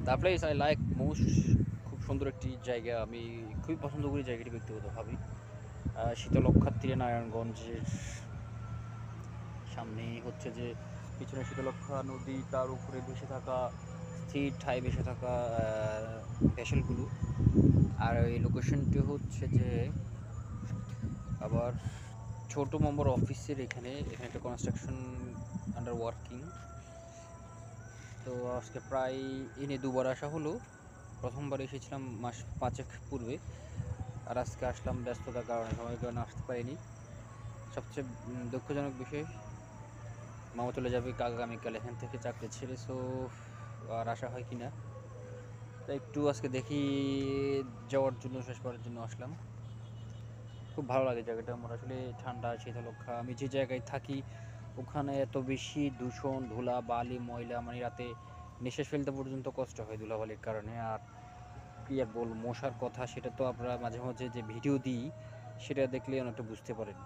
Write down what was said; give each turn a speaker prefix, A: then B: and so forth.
A: The place I like most, খুব সুন্দর একটি জায়গা, আমি খুবই পছন্দ করি জায়গাটি ব্যক্তিগতভাবে। শীতলক্ষ্যার তীরে নারায়ণগঞ্জের সামনে হচ্ছে যে পিছনে শীতলক্ষ্যা নদী, তার উপরে ভেসে থাকা স্থির ঠায় ভেসে থাকা ভেসেলগুলো। আর এই লোকেশনটি হচ্ছে যে আবার ছোট মেম্বার অফিসের এখানে এখানে একটা কনস্ট্রাকশন আন্ডার ওয়ার্কিং। তো আজকে প্রায় এনে দুবার আসা হলো। প্রথমবার এসেছিলাম মাস 5 পূর্বে, আর আজকে আসলাম ব্যস্ততার কারণে, সময়ের কারণে আসতে পারিনি। সবচেয়ে দুঃখজনক বিষয়, মামা চলে যাবে আগামীকাল এখান থেকে চাকরি ছেড়ে। সো আর আসা হয় কি না, তাই একটু আজকে দেখি যাওয়ার জন্য, শেষবারের জন্য আসলাম। খুব ভালো লাগে জায়গাটা আমার, আসলে ঠান্ডা শীতলক্ষা। আমি যে জায়গায় থাকি ওখানে এত বেশি দূষণ, ধুলা বালি, ময়লা, মানে রাতে নিঃশ্বাস ফেলতে পর্যন্ত কষ্ট হয় ধুলাবালির কারণে। আর কি আর বলবো, মশার কথা সেটা তো আপনারা মাঝে মাঝে যে ভিডিও দিই সেটা দেখলে অনেকটা বুঝতে পারেন।